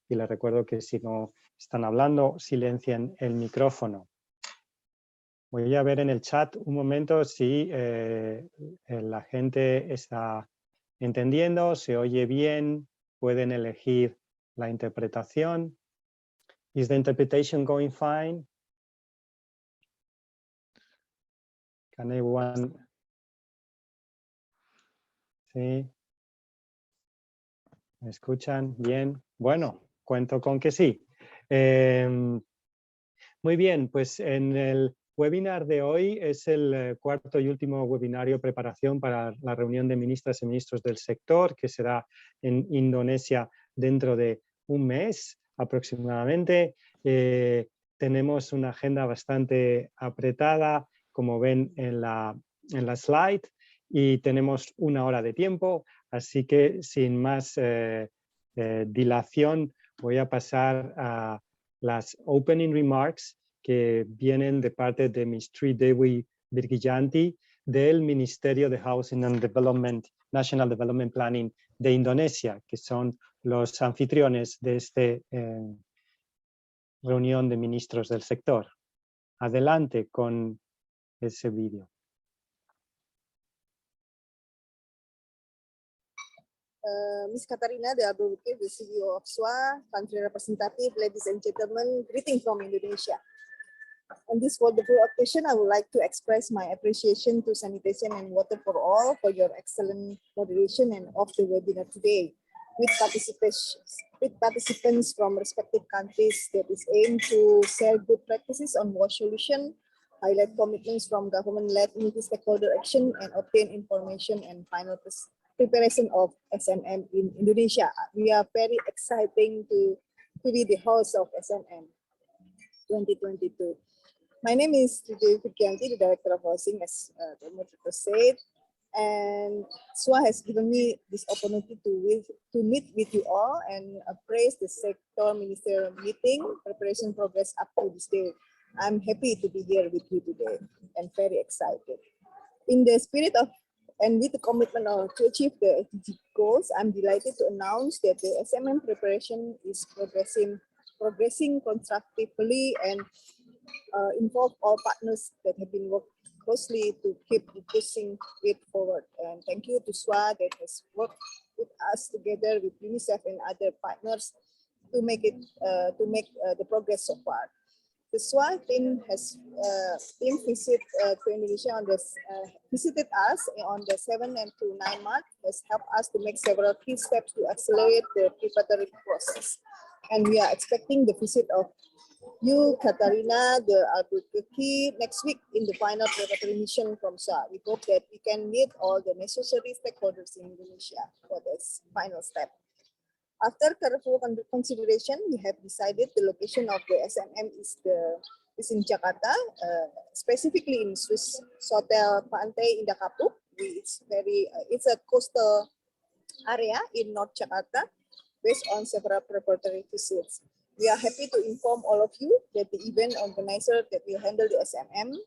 y les recuerdo que si no están hablando, silencien el micrófono. Voy a ver en el chat un momento si la gente está entendiendo, se oye bien, pueden elegir la interpretación. Is the interpretation going fine? Can everyone? Sí. ¿Me escuchan bien? Bueno, cuento con que sí. Muy bien, pues en el webinar de hoy es el cuarto y último webinario preparación para la reunión de ministras y ministros del sector, que será en Indonesia dentro de un mes aproximadamente. Tenemos una agenda bastante apretada, como ven en la slide, y tenemos 1 hora de tiempo, así que sin más dilación voy a pasar a las opening remarks que vienen de parte de Ms. Dewi Virgijanti del Ministerio de Housing and Development, National Development Planning de Indonesia, que son los anfitriones de esta reunión de ministros del sector. Adelante con ese vídeo. Ms. Katarina, the Advocate, the CEO of SWA, country representative, ladies and gentlemen, greeting from Indonesia. On this wonderful occasion, I would like to express my appreciation to Sanitation and Water for All for your excellent moderation and of the webinar today, with participants from respective countries that is aimed to share good practices on wash solution, highlight commitments from government-led multi-stakeholder action, and obtain information and final preparation of SMM in Indonesia. We are very exciting to be the host of SMM 2022. My name is Dewi Virgijanti, the Director of Housing, as the moderator said, and SWA has given me this opportunity to meet with you all and appraise the sector minister meeting preparation progress up to this day. I'm happy to be here with you today and very excited. In the spirit of and with the commitment to achieve the SDG goals, I'm delighted to announce that the SMM preparation is progressing constructively and involve all partners that have been working closely to keep pushing it forward. And thank you to SWA that has worked with us together with UNICEF and other partners to make the progress so far. The SWA team has visited to Indonesia visited us on the 7th and to 9 March, has helped us to make several key steps to accelerate the preparatory process. And we are expecting the visit of you, Katarina, the Albuquerque, next week in the final preparatory mission from SWA. We hope that we can meet all the necessary stakeholders in Indonesia for this final step. After careful consideration, we have decided the location of the SMM is in Jakarta, specifically in Swiss Hotel Pantai Indah Kapuk. It's a coastal area in North Jakarta, based on several preparatory visits. We are happy to inform all of you that the event organizer that will handle the SMM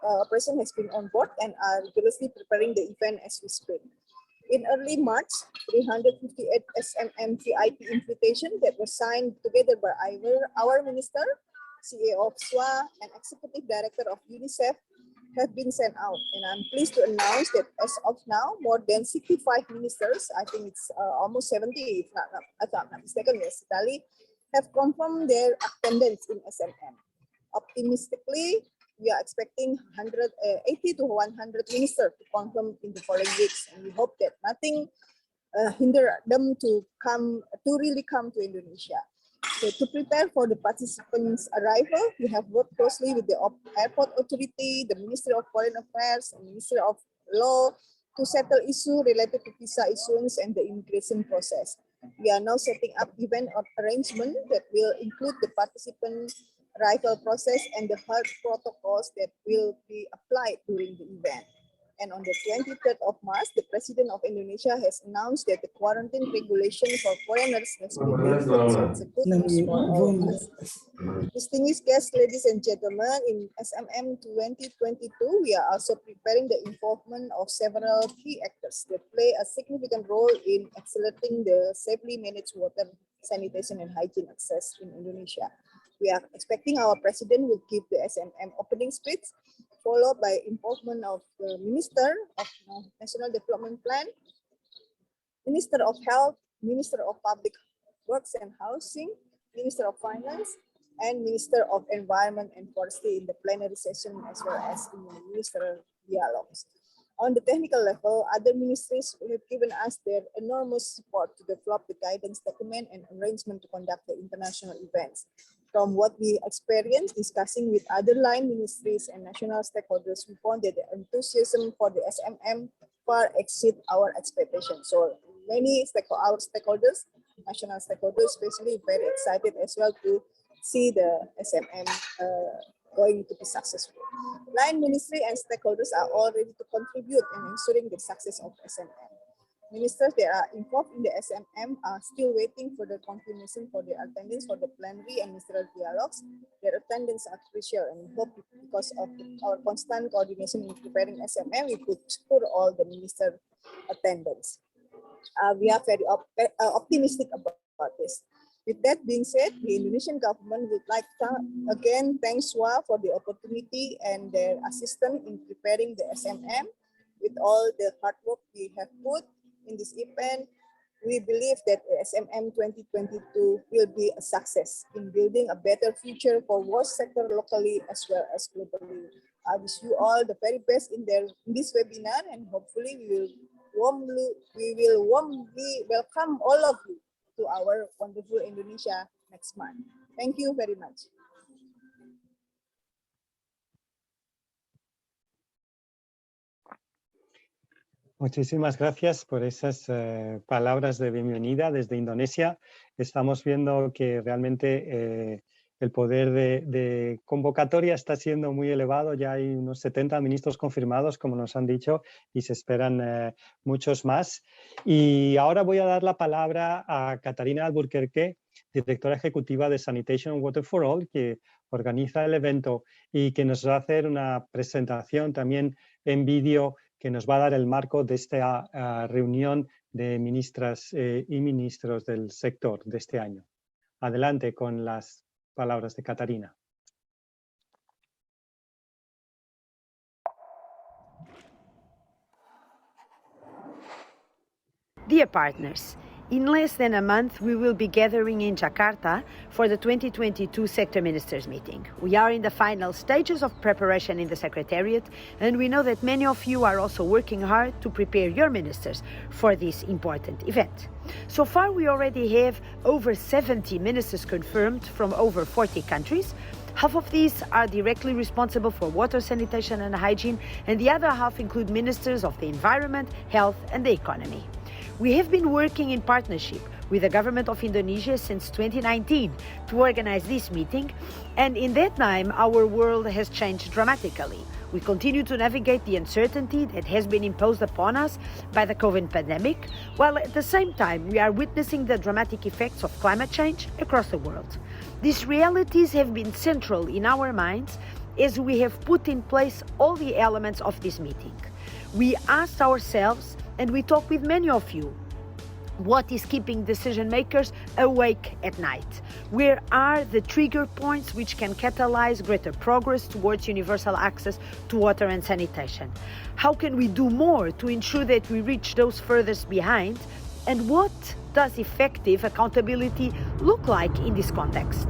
operation has been on board and are rigorously preparing the event as we speak. In early March, 358 SMM VIP invitation that were signed together by our minister, CEO of SWA, and Executive Director of UNICEF have been sent out. And I'm pleased to announce that as of now, more than 65 ministers, I think it's almost 70, if I'm not mistaken, yes, Italy, have confirmed their attendance in SMM. Optimistically, we are expecting 80 to 100 ministers to confirm in the following weeks, and we hope that nothing hinder them to really come to Indonesia. So to prepare for the participants' arrival, we have worked closely with the airport authority, the Ministry of Foreign Affairs, and Ministry of Law to settle issues related to visa issuance and the immigration process. We are now setting up event arrangement that will include the participant arrival process and the health protocols that will be applied during the event. And on the 23rd of March, the President of Indonesia has announced that the quarantine regulation for foreigners has been lifted. So it's a good news for all of us. Distinguished guests, ladies and gentlemen, in SMM 2022, we are also preparing the involvement of several key actors that play a significant role in accelerating the safely managed water sanitation and hygiene access in Indonesia. We are expecting our president will give the SMM opening speech, followed by involvement of the Minister of National Development Plan, Minister of Health, Minister of Public Works and Housing, Minister of Finance, and Minister of Environment and Forestry in the plenary session, as well as in the ministerial dialogues. On the technical level, other ministries have given us their enormous support to develop the guidance document and arrangement to conduct the international events. From what we experienced discussing with other line ministries and national stakeholders, we found that the enthusiasm for the SMM far exceed our expectations. So many our stakeholders, national stakeholders especially, very excited as well to see the SMM going to be successful. Line ministry and stakeholders are all ready to contribute in ensuring the success of SMM. Ministers that are involved in the SMM are still waiting for the confirmation for their attendance for the plenary and ministerial dialogues. Their attendance are crucial, and we hope because of our constant coordination in preparing SMM, we could secure all the minister attendance. We are very optimistic about this. With that being said, the Indonesian government would like to again thank SWA for the opportunity and their assistance in preparing the SMM. With all the hard work we have put in this event, we believe that the SMM 2022 will be a success in building a better future for WASH sector locally as well as globally. I wish you all the very best in this webinar, and hopefully we will warmly welcome all of you to our wonderful Indonesia next month. Thank you very much. Muchísimas gracias por esas palabras de bienvenida desde Indonesia. Estamos viendo que realmente el poder de convocatoria está siendo muy elevado. Ya hay unos 70 ministros confirmados, como nos han dicho, y se esperan muchos más. Y ahora voy a dar la palabra a Catarina Alburquerque, directora ejecutiva de Sanitation and Water for All, que organiza el evento y que nos va a hacer una presentación también en vídeo que nos va a dar el marco de esta reunión de ministras y ministros del sector de este año. Adelante con las palabras de Catarina. Dear partners, in less than a month we will be gathering in Jakarta for the 2022 Sector Ministers Meeting. We are in the final stages of preparation in the Secretariat, and we know that many of you are also working hard to prepare your ministers for this important event. So far we already have over 70 ministers confirmed from over 40 countries. Half of these are directly responsible for water, sanitation and hygiene, and the other half include ministers of the environment, health and the economy. We have been working in partnership with the government of Indonesia since 2019 to organize this meeting, and in that time our world has changed dramatically. We continue to navigate the uncertainty that has been imposed upon us by the COVID pandemic, while at the same time we are witnessing the dramatic effects of climate change across the world. These realities have been central in our minds as we have put in place all the elements of this meeting. We asked ourselves, and we talk with many of you, what is keeping decision makers awake at night? Where are the trigger points which can catalyze greater progress towards universal access to water and sanitation? How can we do more to ensure that we reach those furthest behind? And what does effective accountability look like in this context?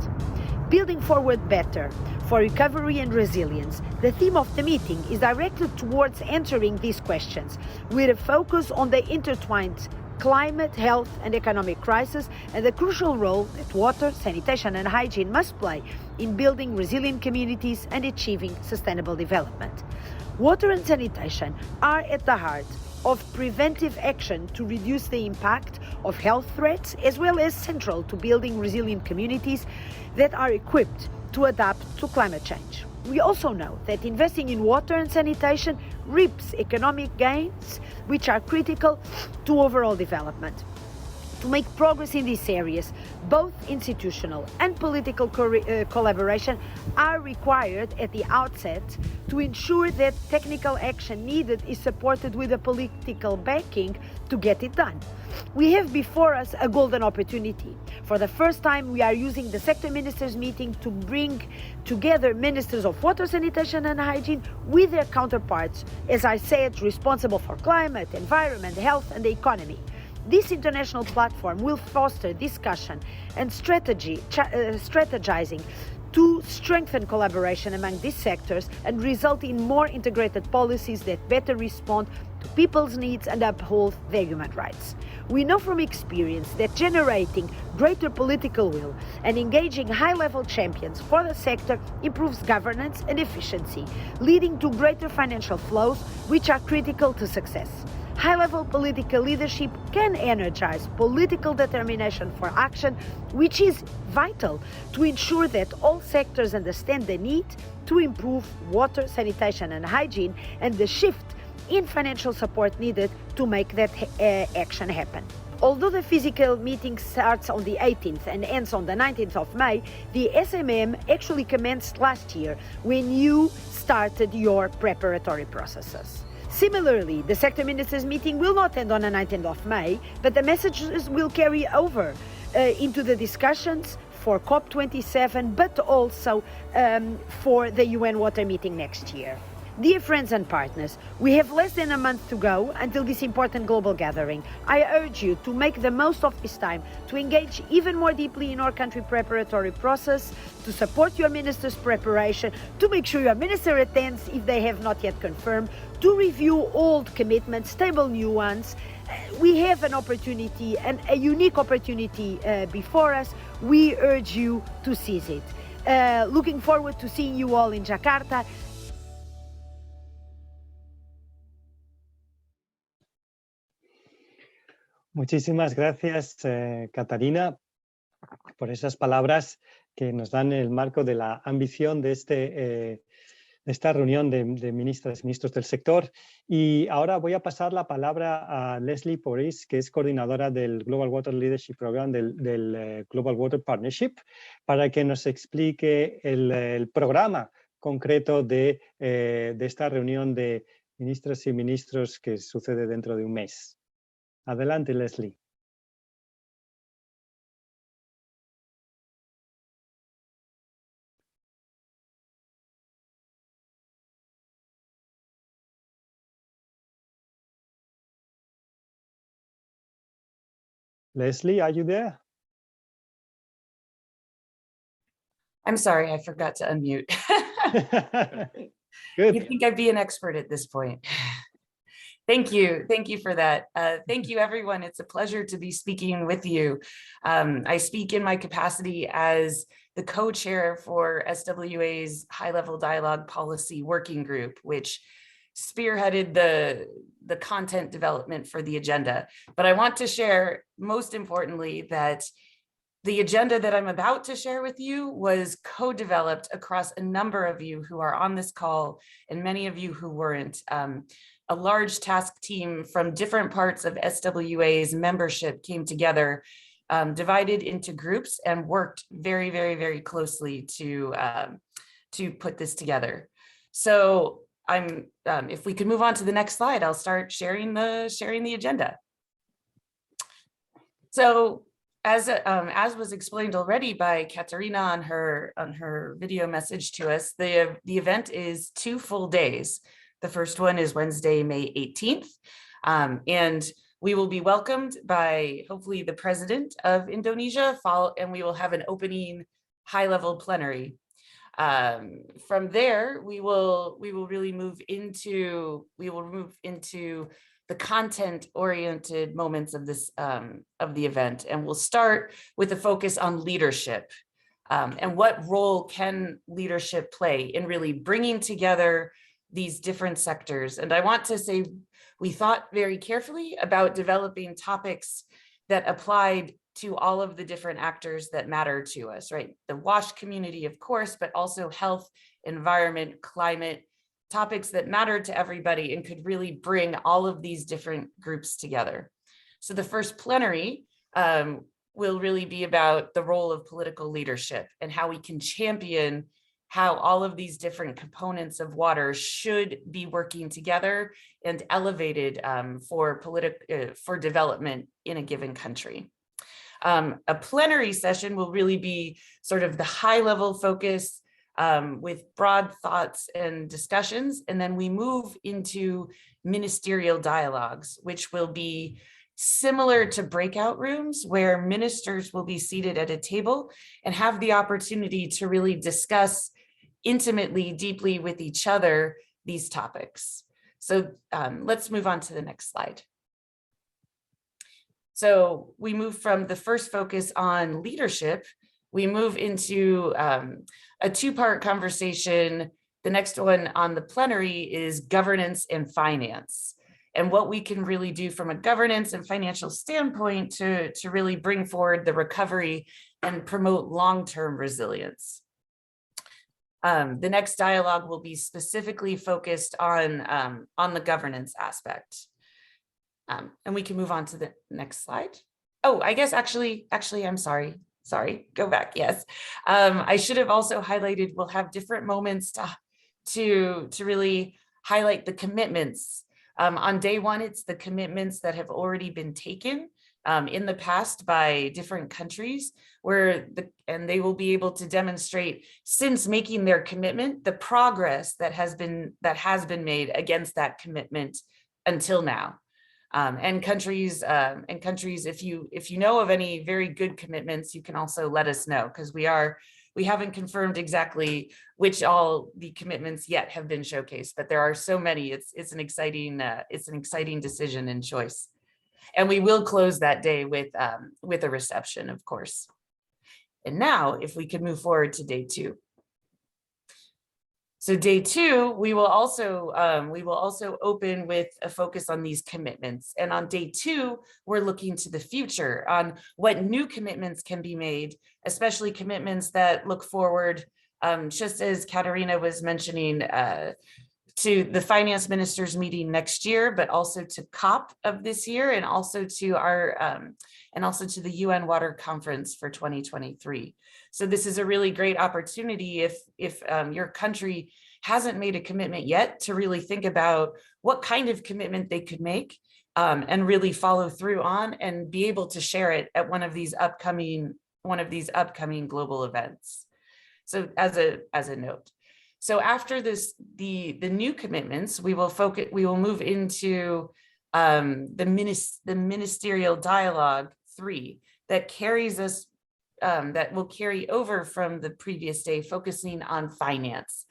Building forward better for recovery and resilience, the theme of the meeting is directed towards answering these questions with a focus on the intertwined climate, health and economic crisis and the crucial role that water, sanitation and hygiene must play in building resilient communities and achieving sustainable development. Water and sanitation are at the heart of preventive action to reduce the impact of health threats, as well as central to building resilient communities that are equipped to adapt to climate change. We also know that investing in water and sanitation reaps economic gains which are critical to overall development. To make progress in these areas, both institutional and political collaboration are required at the outset to ensure that technical action needed is supported with the political backing to get it done. We have before us a golden opportunity. For the first time, we are using the Sector Ministers Meeting to bring together ministers of water, sanitation and hygiene with their counterparts, as I said, responsible for climate, environment, health and the economy. This international platform will foster discussion and strategizing to strengthen collaboration among these sectors and result in more integrated policies that better respond to people's needs and uphold their human rights. We know from experience that generating greater political will and engaging high-level champions for the sector improves governance and efficiency, leading to greater financial flows, which are critical to success. High-level political leadership can energize political determination for action, which is vital to ensure that all sectors understand the need to improve water, sanitation and hygiene and the shift in financial support needed to make that action happen. Although the physical meeting starts on the 18th and ends on the 19th of May, the SMM actually commenced last year when you started your preparatory processes. Similarly, the Sector Ministers Meeting will not end on the 19th of May, but the messages will carry over into the discussions for COP27, but also for the UN Water Meeting next year. Dear friends and partners, we have less than a month to go until this important global gathering. I urge you to make the most of this time to engage even more deeply in our country preparatory process, to support your minister's preparation, to make sure your minister attends if they have not yet confirmed, to review old commitments, table new ones. We have an opportunity, and a unique opportunity before us. We urge you to seize it. Looking forward to seeing you all in Jakarta. Muchísimas gracias, Catarina, por esas palabras que nos dan el marco de la ambición de esta reunión de ministras y ministros del sector. Y ahora voy a pasar la palabra a Leslie Porris, que es coordinadora del Global Water Leadership Program del Global Water Partnership, para que nos explique el programa concreto de esta reunión de ministras y ministros que sucede dentro de un mes. Adelante, Leslie. Leslie, are you there? I'm sorry, I forgot to unmute. Good. You'd think I'd be an expert at this point. Thank you for that. Thank you, everyone. It's a pleasure to be speaking with you. I speak in my capacity as the co-chair for SWA's High-Level Dialogue Policy Working Group, which spearheaded the content development for the agenda. But I want to share, most importantly, that the agenda that I'm about to share with you was co-developed across a number of you who are on this call and many of you who weren't. A large task team from different parts of SWA's membership came together, divided into groups, and worked very, very, very closely to put this together. So if we could move on to the next slide, I'll start sharing the agenda. So as was explained already by Katarina on her video message to us, the event is 2 full days. The first one is Wednesday, May 18th, and we will be welcomed by hopefully the President of Indonesia, and we will have an opening high-level plenary. From there, we will really move into the content-oriented moments of this of the event, and we'll start with a focus on leadership and what role can leadership play in really bringing together these different sectors. And I want to say we thought very carefully about developing topics that applied to all of the different actors that matter to us, right? The WASH community, of course, but also health, environment, climate, topics that matter to everybody and could really bring all of these different groups together. So the first plenary will really be about the role of political leadership and how we can champion how all of these different components of water should be working together and elevated for development in a given country. A plenary session will really be sort of the high-level focus with broad thoughts and discussions, and then we move into ministerial dialogues, which will be similar to breakout rooms where ministers will be seated at a table and have the opportunity to really discuss intimately, deeply with each other these topics. So let's move on to the next slide. So we move from the first focus on leadership, we move into a two-part conversation. The next one on the plenary is governance and finance, and what we can really do from a governance and financial standpoint to really bring forward the recovery and promote long-term resilience. The next dialogue will be specifically focused on the governance aspect. And we can move on to the next slide. Oh, I guess actually, I'm sorry, go back, yes. I should have also highlighted, we'll have different moments to really highlight the commitments. On day one, it's the commitments that have already been taken in the past by different countries, and they will be able to demonstrate, since making their commitment, the progress that has been made against that commitment until now. And countries, if you know of any very good commitments, you can also let us know, because we haven't confirmed exactly which all the commitments yet have been showcased, but there are so many. It's an exciting decision and choice. And we will close that day with a reception, of course. And now, if we could move forward to day two. So day two, we will also open with a focus on these commitments. And on day two, we're looking to the future on what new commitments can be made, especially commitments that look forward, just as Katarina was mentioning, to the finance ministers meeting next year, but also to COP of this year, and also to the UN Water Conference for 2023. So this is a really great opportunity if your country hasn't made a commitment yet, to really think about what kind of commitment they could make and really follow through on and be able to share it at one of these upcoming global events. So as a note. So after this, the new commitments, we will move into the ministerial dialogue 3 that carries us, that will carry over from the previous day, focusing on finance.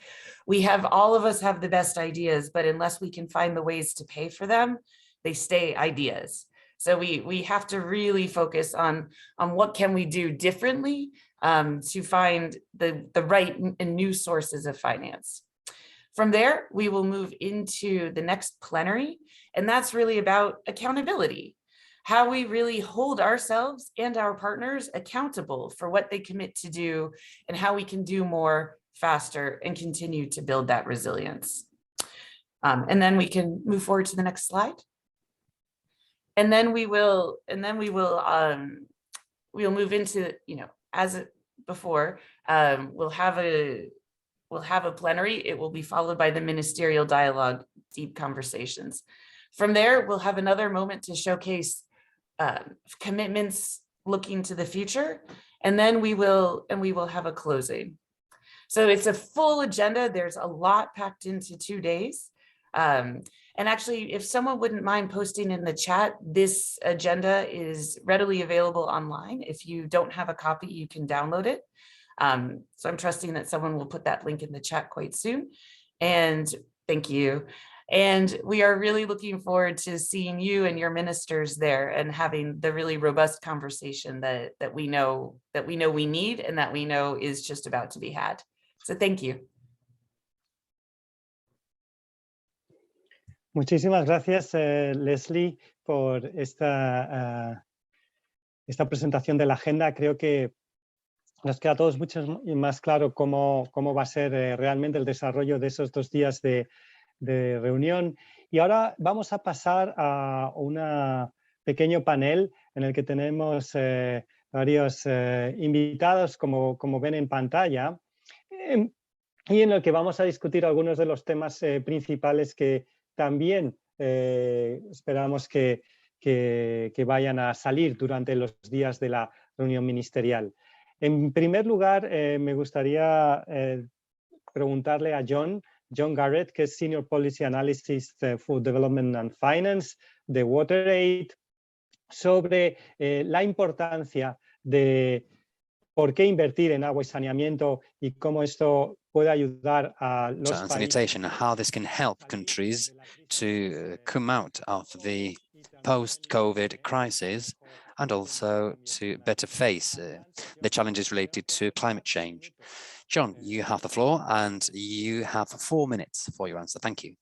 All of us have the best ideas, but unless we can find the ways to pay for them, they stay ideas. So we have to really focus on what can we do differently to find the right and new sources of finance. From there, we will move into the next plenary, and that's really about accountability, how we really hold ourselves and our partners accountable for what they commit to do, and how we can do more faster and continue to build that resilience. And then we can move forward to the next slide. And then we'll move into, as before, we'll have a plenary. It will be followed by the ministerial dialogue, deep conversations. From there, we'll have another moment to showcase commitments looking to the future, and then we will have a closing. So it's a full agenda. There's a lot packed into 2 days. And actually, if someone wouldn't mind posting in the chat, this agenda is readily available online. If you don't have a copy, you can download it. So I'm trusting that someone will put that link in the chat quite soon. And thank you. And we are really looking forward to seeing you and your ministers there and having the really robust conversation that we know we need, and that we know is just about to be had. So thank you. Muchísimas gracias, Leslie, por esta presentación de la agenda. Creo que nos queda a todos mucho más claro cómo va a ser realmente el desarrollo de esos 2 días de reunión. Y ahora vamos a pasar a un pequeño panel en el que tenemos varios invitados, como ven en pantalla. y en el que vamos a discutir algunos de los temas principales que también esperamos que vayan a salir durante los días de la reunión ministerial. En primer lugar, me gustaría preguntarle a John Garrett, que es Senior Policy Analyst for Development and Finance de WaterAid, sobre la importancia de por qué invertir en agua y saneamiento y cómo esto puede ayudar a los and países sanitation, and how this can help countries to come out of the post-COVID crisis and also to better face the challenges related to climate change. John, you have the floor and you have 4 minutes for your answer. Thank you.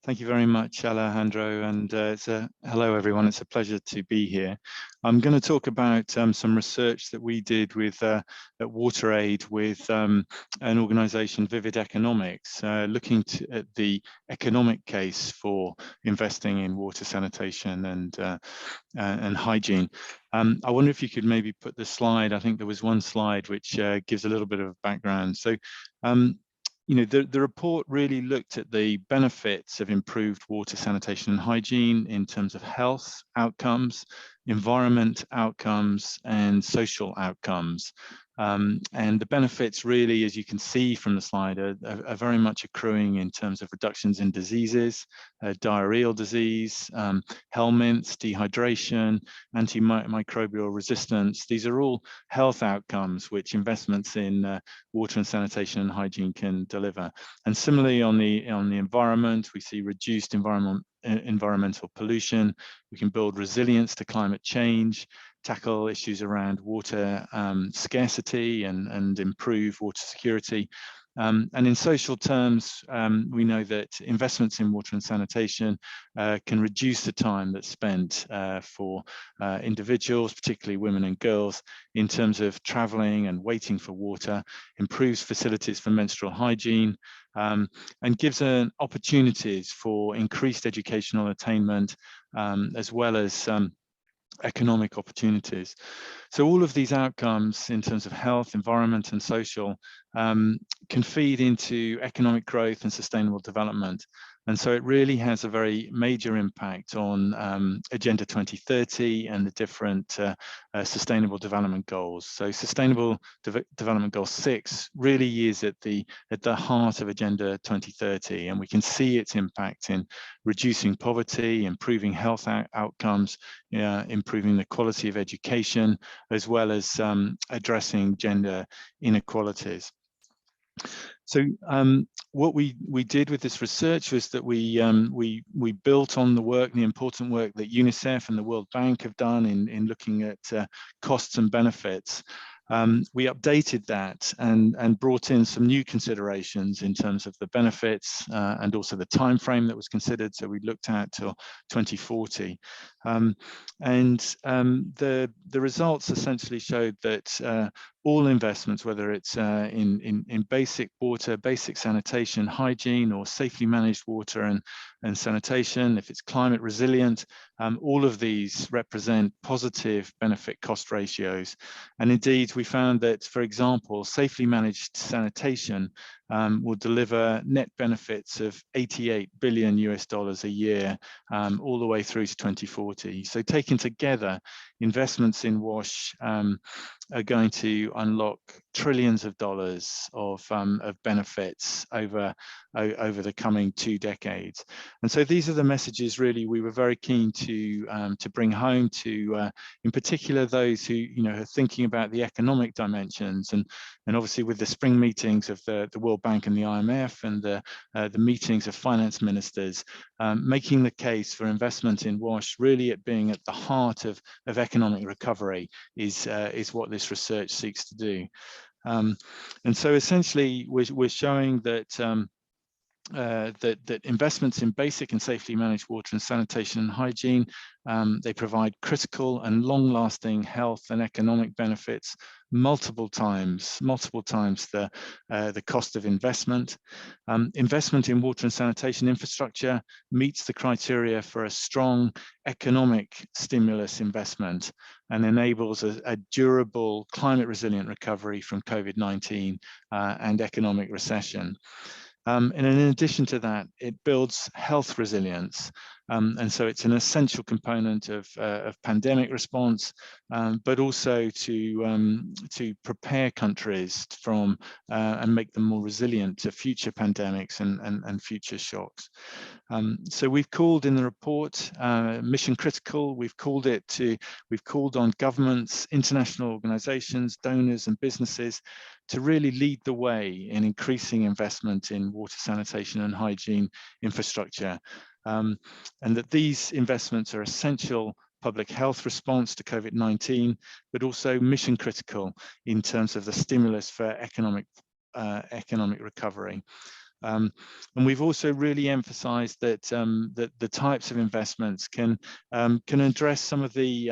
Thank you very much, Alejandro, and hello everyone. It's a pleasure to be here. I'm going to talk about some research that we did with at WaterAid with an organisation, Vivid Economics, looking at the economic case for investing in water, sanitation, and hygiene. I wonder if you could maybe put the slide. I think there was one slide which gives a little bit of background. So. You know, the report really looked at the benefits of improved water, sanitation and hygiene in terms of health outcomes, environment outcomes and social outcomes. And the benefits really, as you can see from the slide, are very much accruing in terms of reductions in diseases, diarrheal disease, helminths, dehydration, antimicrobial resistance. These are all health outcomes which investments in water and sanitation and hygiene can deliver. And similarly on the environment, we see reduced environmental pollution. We can build resilience to climate change, tackle issues around water scarcity and improve water security. And in social terms, we know that investments in water and sanitation can reduce the time that's spent for individuals, particularly women and girls, in terms of traveling and waiting for water, improves facilities for menstrual hygiene, and gives opportunities for increased educational attainment, as well as economic opportunities. So all of these outcomes in terms of health, environment and social can feed into economic growth and sustainable development. And so it really has a very major impact on Agenda 2030 and the different sustainable development goals. So Sustainable Development Goal 6 really is at the heart of Agenda 2030, and we can see its impact in reducing poverty, improving health outcomes, improving the quality of education, as well as addressing gender inequalities. So what we did with this research was that we built on the work, the important work that UNICEF and the World Bank have done in looking at costs and benefits. We updated that and brought in some new considerations in terms of the benefits and also the time frame that was considered. So we looked at till 2040. The results essentially showed that all investments, whether it's in basic water, basic sanitation, hygiene, or safely managed water and sanitation, if it's climate resilient, all of these represent positive benefit cost ratios. And indeed, we found that, for example, safely managed sanitation will deliver net benefits of $88 billion a year, all the way through to 2040. So taken together, investments in WASH are going to unlock trillions of dollars of benefits over the coming 2 decades. And so these are the messages really we were very keen to bring home to, in particular, those who are thinking about the economic dimensions. And obviously with the spring meetings of the World Bank and the IMF and the meetings of finance ministers, making the case for investment in WASH really at being at the heart of economic recovery is what this research seeks to do. And so essentially we're showing that that investments in basic and safely managed water and sanitation and hygiene, they provide critical and long-lasting health and economic benefits multiple times the cost of investment. Investment in water and sanitation infrastructure meets the criteria for a strong economic stimulus investment and enables a durable climate resilient recovery from COVID-19 and economic recession. And in addition to that, it builds health resilience. And so it's an essential component of pandemic response, but also to prepare countries from and make them more resilient to future pandemics and future shocks. So we've called in the report mission critical. We've called on governments, international organizations, donors and businesses to really lead the way in increasing investment in water, sanitation and hygiene infrastructure. And that these investments are essential public health response to COVID-19, but also mission critical in terms of the stimulus for economic recovery. And we've also really emphasized that the types of investments can address some of the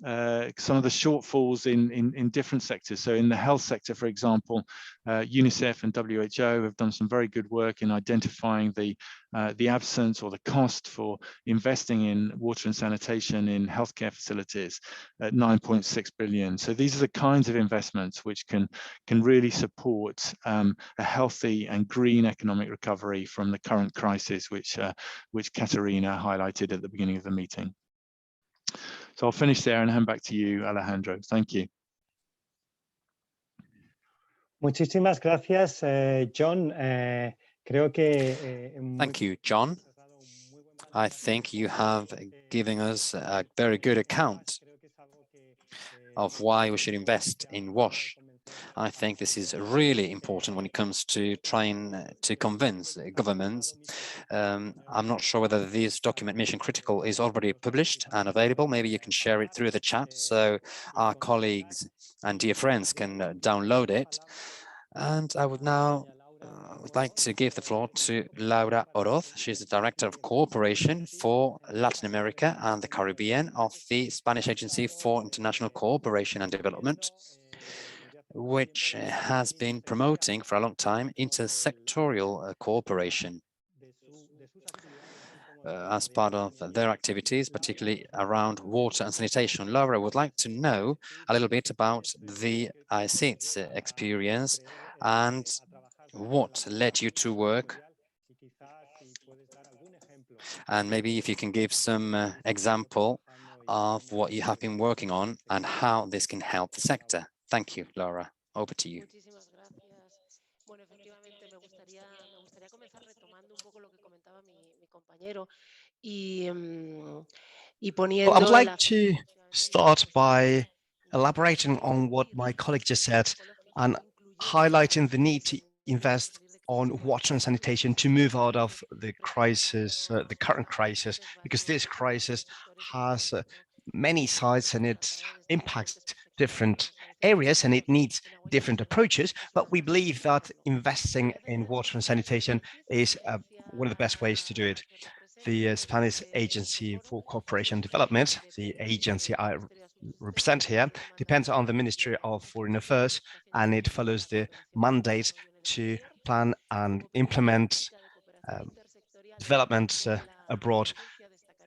shortfalls in different sectors. So in the health sector, for example, UNICEF and WHO have done some very good work in identifying the absence or the cost for investing in water and sanitation in healthcare facilities at 9.6 billion. So these are the kinds of investments which can really support a healthy and green economic recovery from the current crisis, which Katerina highlighted at the beginning of the meeting. So I'll finish there and hand back to you, Alejandro. Thank you. Muchísimas gracias, John. Creo que, Thank you, John. I think you have given us a very good account of why we should invest in WASH. I think this is really important when it comes to trying to convince governments. I'm not sure whether this document, Mission Critical, is already published and available. Maybe you can share it through the chat so our colleagues and dear friends can download it. And I would now like to give the floor to Laura Oroz. She's the Director of Cooperation for Latin America and the Caribbean of the Spanish Agency for International Cooperation and Development, which has been promoting for a long time intersectoral cooperation as part of their activities, particularly around water and sanitation. Laura would like to know a little bit about the ICIT's experience and what led you to work, and maybe if you can give some example of what you have been working on and how this can help the sector. Thank you, Laura. Over to you. Well, I would like to start by elaborating on what my colleague just said and highlighting the need to invest on water and sanitation to move out of the crisis, the current crisis, because this crisis has many sides and it impacts different areas and it needs different approaches. But we believe that investing in water and sanitation is one of the best ways to do it. The Spanish Agency for Cooperation and Development, the agency I represent here, depends on the Ministry of Foreign Affairs, and it follows the mandate to plan and implement development abroad.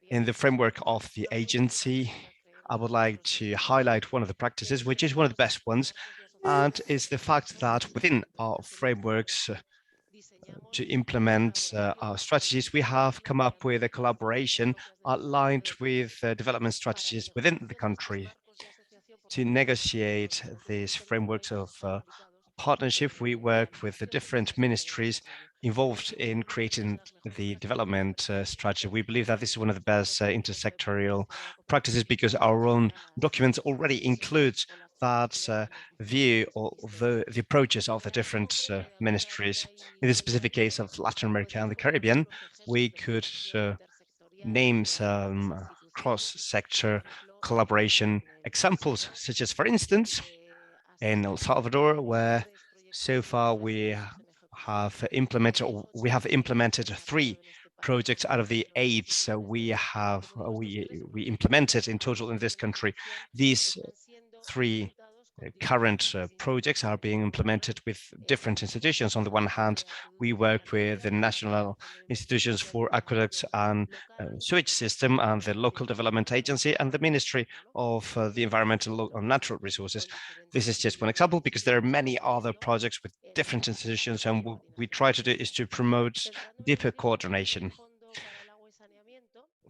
In the framework of the agency, I would like to highlight one of the practices, which is one of the best ones, and is the fact that within our frameworks to implement our strategies, we have come up with a collaboration aligned with development strategies within the country. To negotiate these frameworks of partnership, we work with the different ministries involved in creating the development strategy. We believe that this is one of the best intersectorial practices because our own documents already include that view of the approaches of the different ministries. In the specific case of Latin America and the Caribbean, we could name some cross-sector collaboration examples, such as, for instance, in El Salvador, where so far we have implemented 3 projects out of the 8 we implemented in total in this country. These 3 current projects are being implemented with different institutions. On the one hand, we work with the national institutions for aqueducts and sewage system and the local development agency and the Ministry of the Environmental and Natural Resources. This is just one example because there are many other projects with different institutions, and what we try to do is to promote deeper coordination.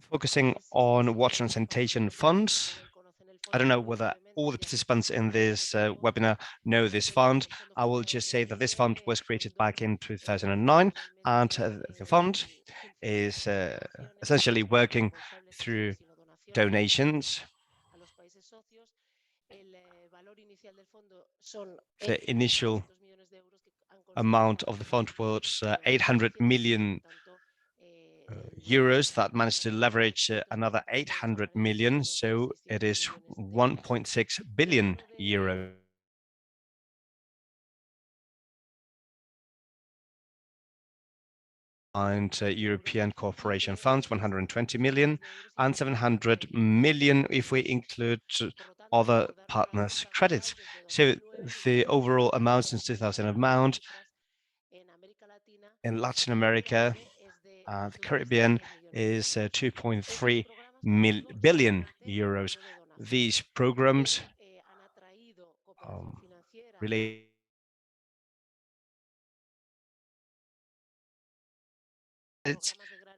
Focusing on water and sanitation funds, I don't know whether all the participants in this webinar know this fund. I will just say that this fund was created back in 2009, and the fund is essentially working through donations. The initial amount of the fund was 800 million euros that managed to leverage another 800 million, so it is 1.6 billion euro. And European cooperation funds, 120 million, and 700 million if we include other partners' credits. So the overall amount since 2000 amount in Latin America, the Caribbean is 2.3 billion euros. These programs relate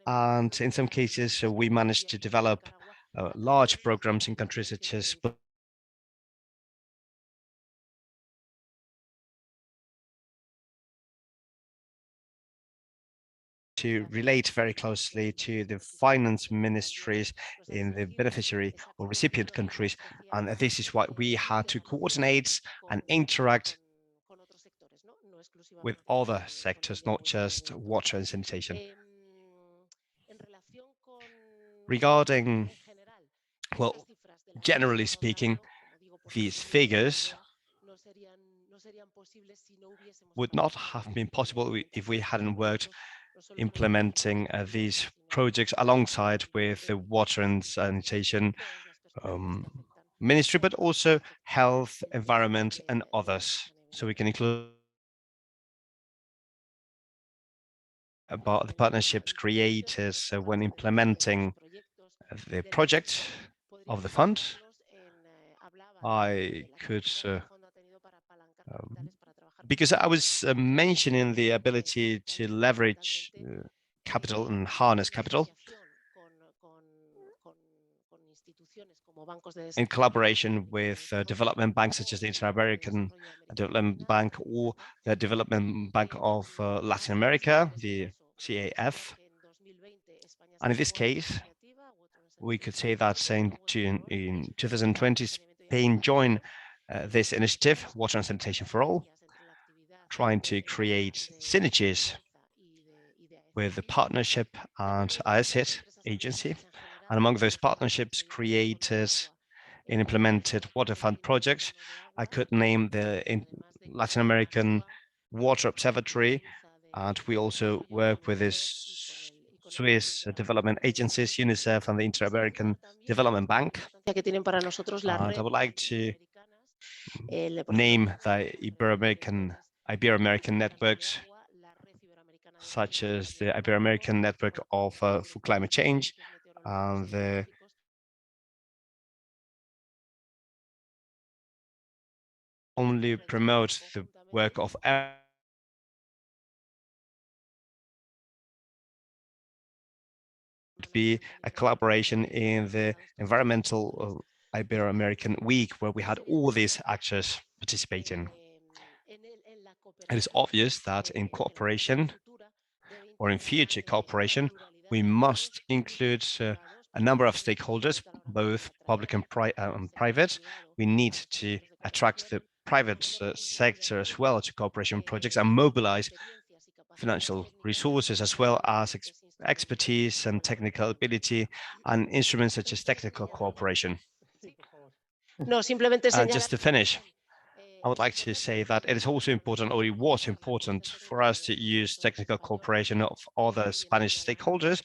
and in some cases we managed to develop large programs in countries such as to relate very closely to the finance ministries in the beneficiary or recipient countries. And this is why we had to coordinate and interact with other sectors, not just water and sanitation. Regarding, well, generally speaking, these figures would not have been possible if we hadn't worked implementing these projects alongside with the water and sanitation ministry, but also health, environment, and others. So we can include about the partnerships created when implementing the project of the fund. I could because I was mentioning the ability to leverage capital and harness capital in collaboration with development banks such as the Inter-American Development Bank or the Development Bank of Latin America, the CAF. And in this case, we could say that in 2020, Spain joined this initiative, Water and Sanitation for All, trying to create synergies with the partnership and ISIT agency. And among those partnerships created and implemented water fund projects, I could name the Latin American Water Observatory, and we also work with this Swiss development agencies, UNICEF and the Inter-American Development Bank. And I would like to name the Ibero-American networks, such as the Ibero-American Network of for Climate Change, and the only promote the work of would be a collaboration in the environmental Ibero-American Week, where we had all these actors participating. It is obvious that in cooperation or in future cooperation, we must include a number of stakeholders, both public and private. We need to attract the private sector as well to cooperation projects and mobilize financial resources as well as expertise and technical ability and instruments such as technical cooperation. No, simplemente And just to finish, I would like to say that it is also important, or it was important, for us to use technical cooperation of other Spanish stakeholders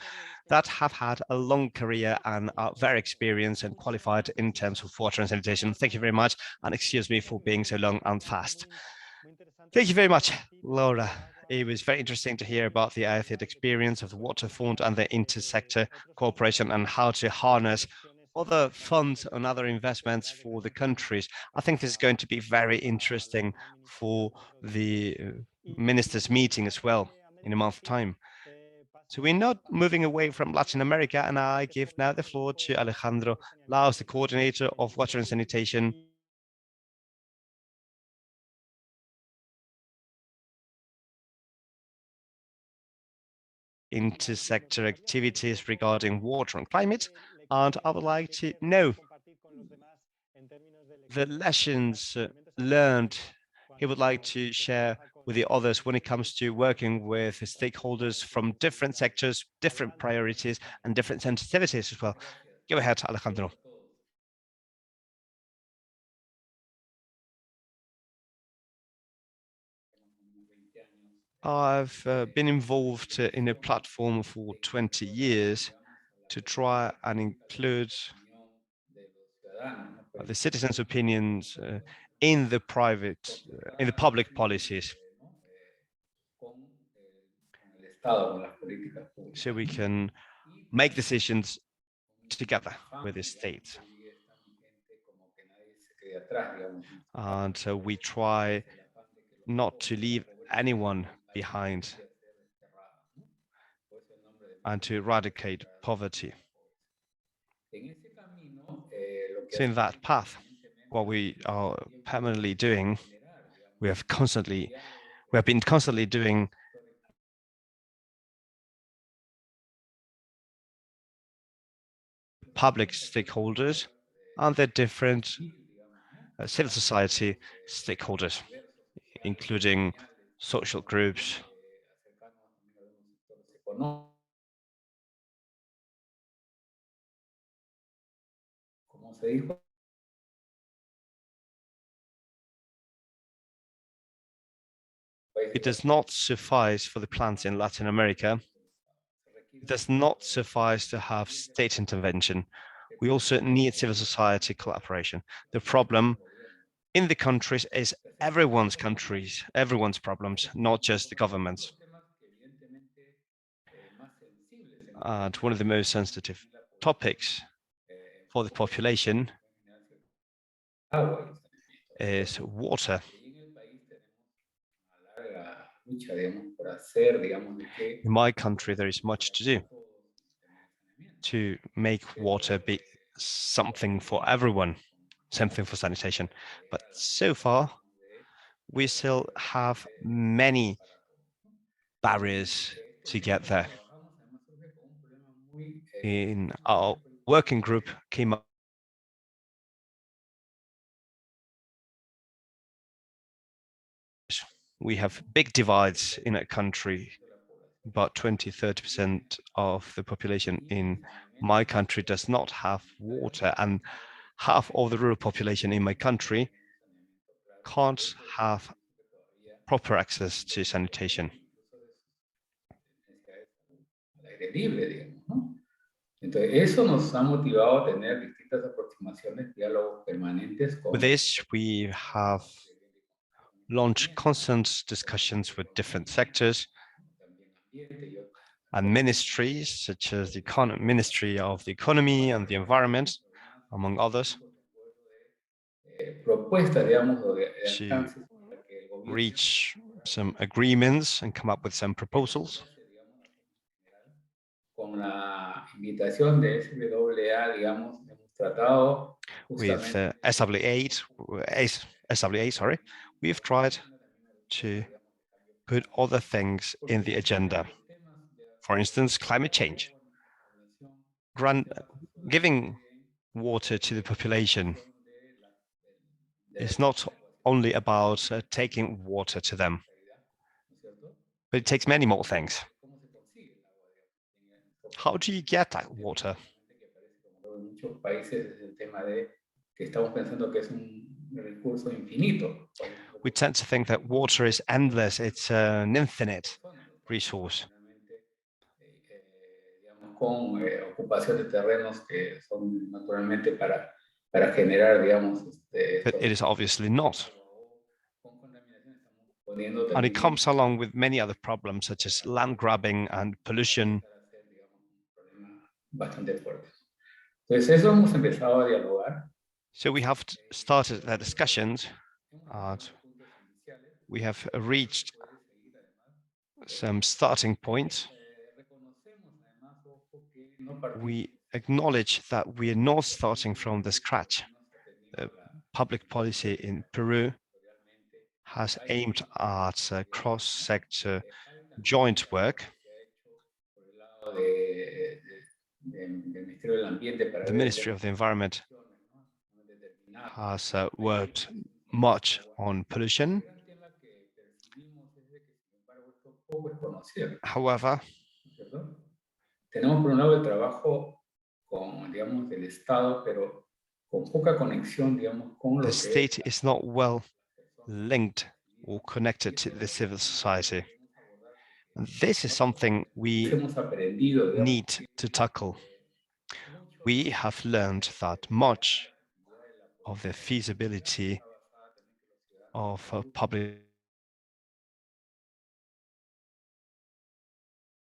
that have had a long career and are very experienced and qualified in terms of water and sanitation. Thank you very much, and excuse me for being so long and fast. Thank you very much, Laura. It was very interesting to hear about the IFID experience of the water fund and the intersector cooperation and how to harness other funds and other investments for the countries. I think this is going to be very interesting for the ministers' meeting as well in a month's time. So we're not moving away from Latin America, and I give now the floor to Alejandro Laos, the coordinator of water and sanitation. Intersector activities regarding water and climate, and I would like to know the lessons learned he would like to share with the others when it comes to working with stakeholders from different sectors, different priorities, and different sensitivities as well. Go ahead, Alejandro. I've been involved in a platform for 20 years to try and include the citizens' opinions in the public policies, so we can make decisions together with the state. And so we try not to leave anyone behind and to eradicate poverty. So in that path, what we are permanently doing, we have been constantly doing public stakeholders and the different civil society stakeholders, including social groups, It does not suffice for the plants in Latin America. It does not suffice to have state intervention. We also need civil society collaboration. The problem in the countries is everyone's problems, not just the government's. And one of the most sensitive topics for the population is water. In my country, there is much to do to make water be something for everyone, something for sanitation. But so far, we still have many barriers to get there. In our working group came up we have big divides in a country. About 20–30% of the population in my country does not have water, and half of the rural population in my country can't have proper access to sanitation. With this, we have launched constant discussions with different sectors and ministries, such as the Ministry of the Economy and the Environment, among others, to reach some agreements and come up with some proposals. With SWA, we've tried to put other things in the agenda. For instance, climate change. Giving water to the population is not only about taking water to them, but it takes many more things. How do you get that water? We tend to think that water is endless, it's an infinite resource. Con ocupación de terrenos que son naturalmente para generar, digamos, but it is obviously not. And it comes along with many other problems such as land grabbing and pollution. So we have started the discussions. We have reached some starting points. We acknowledge that we are not starting from the scratch. Public policy in Peru has aimed at cross-sector joint work. The Ministry of the Environment has worked much on pollution. However, the state is not well linked or connected to the civil society. And this is something we need to tackle. We have learned that much of the feasibility of public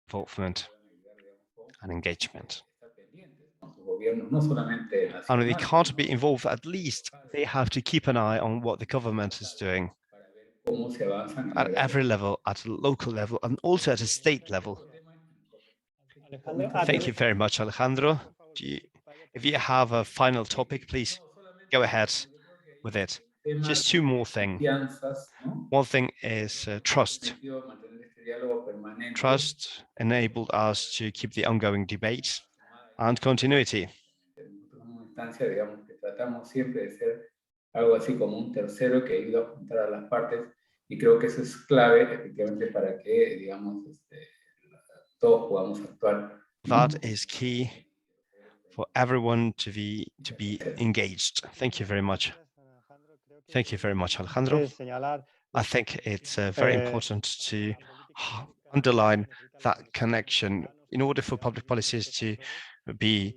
involvement and engagement. And they can't be involved, at least they have to keep an eye on what the government is doing at every level, at a local level, and also at a state level. Thank you very much, Alejandro. If you have a final topic, please go ahead with it. Just two more things. One thing is trust. Trust enabled us to keep the ongoing debate and continuity. That is key for everyone to be engaged. Thank you very much. Thank you very much, Alejandro. I think it's very important to underline that connection. In order for public policies to be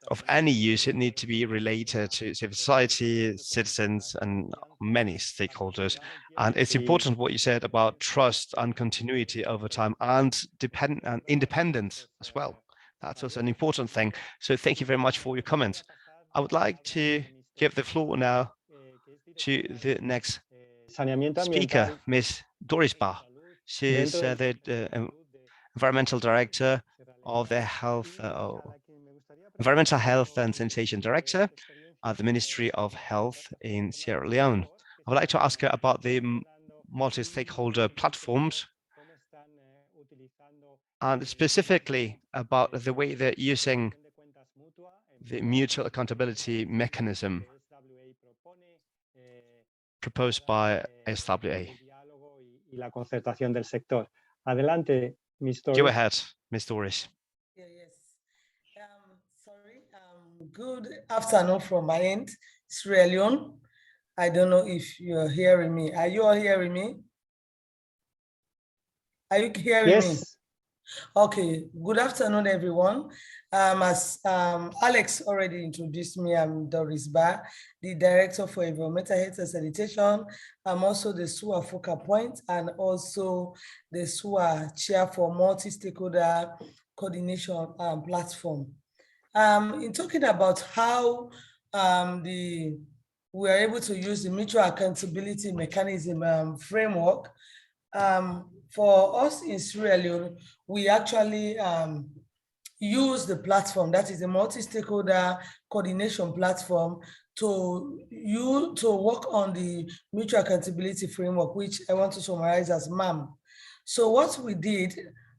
of any use, it needs to be related to civil society, citizens, and many stakeholders. And it's important what you said about trust and continuity over time, and independence as well. That's also an important thing. So thank you very much for your comments. I would like to give the floor now to the next speaker, Ms. Doris Bach. She is the Environmental Director of the Environmental Health and Sanitation Director at the Ministry of Health in Sierra Leone. I would like to ask her about the multi-stakeholder platforms and specifically about the way they're using the mutual accountability mechanism proposed by SWA. Go ahead, Ms. Doris. Good afternoon from my end, Sierra Leone. I don't know if you're hearing me. Are you all hearing me? Are you hearing me? Okay, good afternoon, everyone. As Alex already introduced me, I'm Doris Ba, the Director for Environmental Health and Sanitation. I'm also the SWA focal point and also the SWA Chair for Multi-Stakeholder Coordination Platform. In talking about how we are able to use the mutual accountability mechanism framework, for us in Sierra Leone, we actually use the platform, that is a multi-stakeholder coordination platform, to work on the mutual accountability framework, which I want to summarize as MAM. So what we did,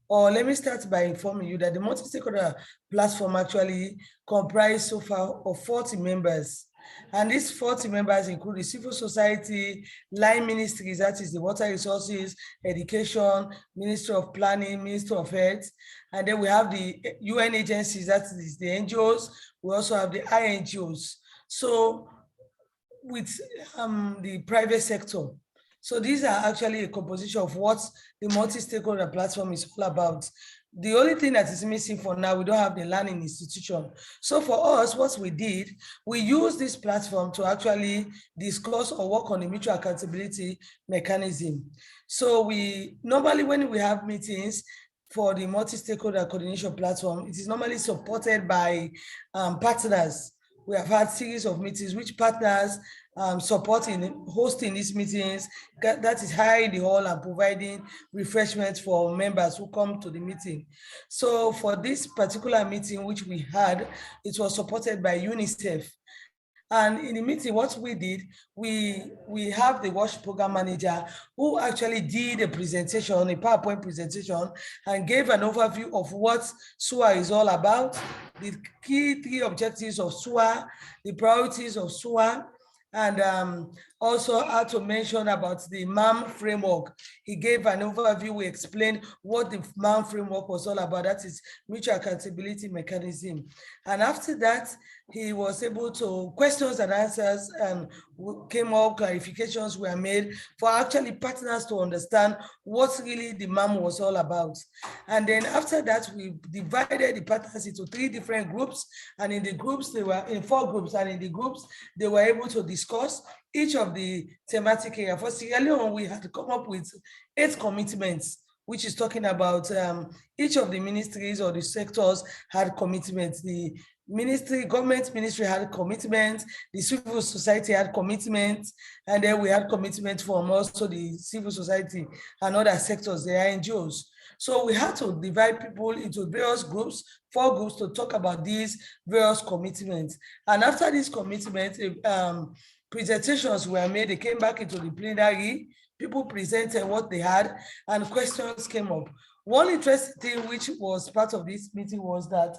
or let me start by informing you that the multi-stakeholder platform actually comprised so far of 40 members. And these 40 members include the civil society, line ministries, that is the water resources, education, Ministry of Planning, Ministry of Health. And then we have the UN agencies, that is the NGOs. We also have the INGOs. So with the private sector. So these are actually a composition of what the multi-stakeholder platform is all about. The only thing that is missing for now, we don't have the learning institution. So for us, what we did, we used this platform to actually discuss or work on the mutual accountability mechanism. So we normally, when we have meetings for the multi-stakeholder coordination platform, it is normally supported by partners. We have had series of meetings which partners supporting, hosting these meetings, that is hiring the hall and providing refreshments for members who come to the meeting. So for this particular meeting which we had, it was supported by UNICEF. And in the meeting, what we did, we have the WASH program manager who actually did a presentation, a PowerPoint presentation, and gave an overview of what SWA is all about, the key 3 objectives of SWA, the priorities of SWA, and also how to mention about the MAM framework. He gave an overview. We explained what the MAM framework was all about. That is mutual accountability mechanism. And after that, he was able to questions and answers came up, clarifications were made for actually partners to understand what really the MAM was all about. And then after that, we divided the partners into 3 different groups. And in the groups, they were in 4 groups. And in the groups, they were able to discuss each of the thematic areas. For Sierra Leone, we had to come up with 8 commitments, which is talking about each of the ministries or the sectors had commitments. The government ministry had commitments, the civil society had commitments, and then we had commitments from also the civil society and other sectors, the NGOs. So we had to divide people into various groups, 4 groups, to talk about these various commitments. And after these commitments, presentations were made. They came back into the plenary. People presented what they had, and questions came up. One interesting thing which was part of this meeting was that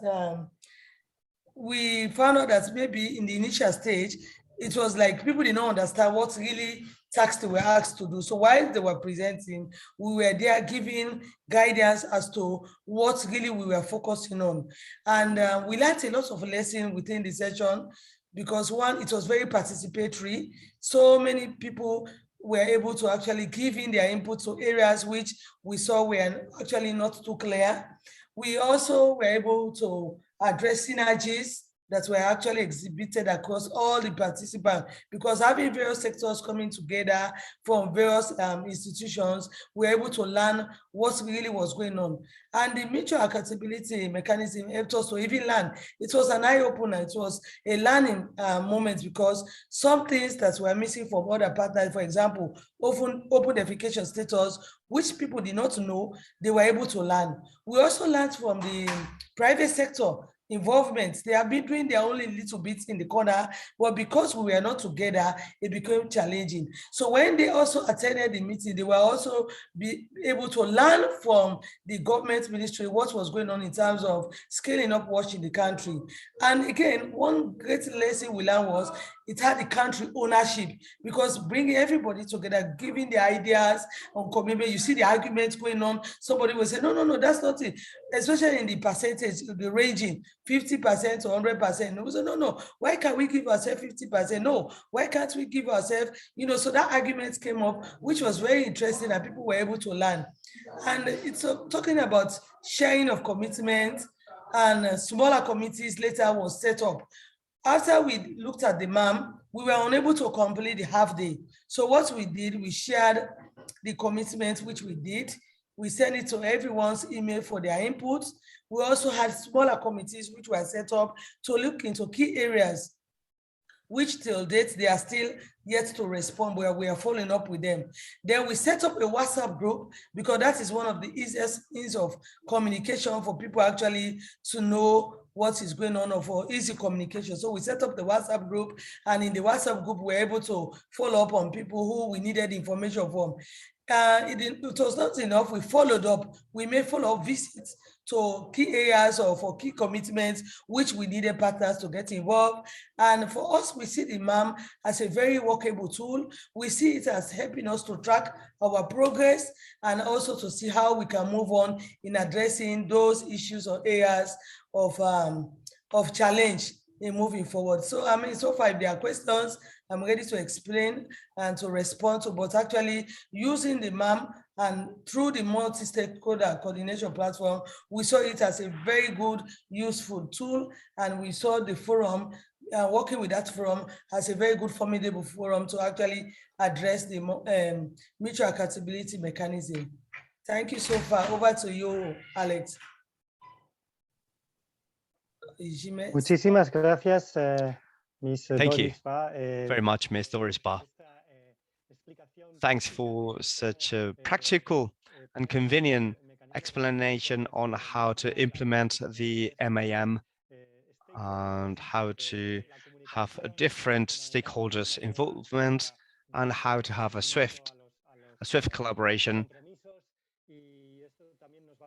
we found out that maybe in the initial stage, it was like people did not understand what really tasks they were asked to do. So while they were presenting, we were there giving guidance as to what really we were focusing on. And we learned a lot of lessons within the session because, one, it was very participatory. So many people were able to actually give in their input to areas which we saw were actually not too clear. We also were able to address synergies that were actually exhibited across all the participants, because having various sectors coming together from various institutions, we were able to learn what really was going on. And the mutual accountability mechanism helped us to even learn. It was an eye-opener. It was a learning moment, because some things that were missing from other partners, for example, open defecation status, which people did not know, they were able to learn. We also learned from the private sector involvement. They have been doing their only little bits in the corner, but because we were not together, it became challenging. So when they also attended the meeting, they were also be able to learn from the government ministry what was going on in terms of scaling up WASH in the country. And again, one great lesson we learned was it had the country ownership, because bringing everybody together, giving the ideas on commitment, you see the arguments going on. Somebody will say, no, that's not it. Especially in the percentage, the ranging 50% to 100%. We say, no, why can't we give ourselves 50%? No, why can't we give ourselves, so that argument came up, which was very interesting, and people were able to learn. And it's talking about sharing of commitment, and smaller committees later was set up. After we looked at the MAM, we were unable to complete the half day. So what we did, we shared the commitment, which we did. We sent it to everyone's email for their input. We also had smaller committees which were set up to look into key areas, which till date, they are still yet to respond, where we are following up with them. Then we set up a WhatsApp group, because that is one of the easiest means of communication for people actually to know what is going on, or for easy communication. So we set up the WhatsApp group, and in the WhatsApp group, we're able to follow up on people who we needed information from. It was not enough. We followed up. We made follow-up visits to key areas or for key commitments, which we needed partners to get involved. And for us, we see the MAM as a very workable tool. We see it as helping us to track our progress, and also to see how we can move on in addressing those issues or areas of challenge in moving forward. So, so far, if there are questions, I'm ready to explain and to respond to, but actually using the MAM and through the multi-stakeholder coordination platform, we saw it as a very good, useful tool, and we saw the forum, working with that forum as a very good, formidable forum to actually address the mutual accountability mechanism. Thank you so far. Over to you, Alex. Muchísimas gracias, Ms. Thank you Doris Ba. very much, Ms. Doris Ba. Thanks for such a practical and convenient explanation on how to implement the MAM and how to have a different stakeholders involvement and how to have a swift collaboration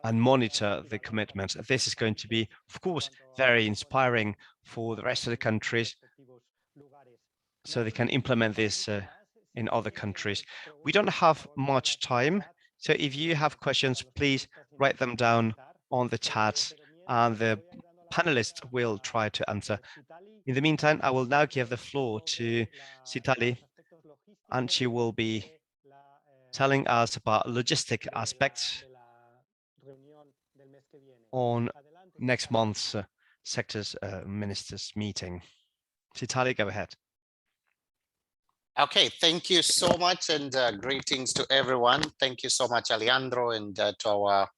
and monitor the commitment. This is going to be, of course, very inspiring for the rest of the countries so they can implement this in other countries. We don't have much time, so if you have questions, please write them down on the chat and the panelists will try to answer. In the meantime, I will now give the floor to Sitali, and she will be telling us about logistic aspects on next month's Sectors Ministers Meeting. Sitali, go ahead. Okay, thank you so much, and greetings to everyone. Thank you so much, Alejandro, and to our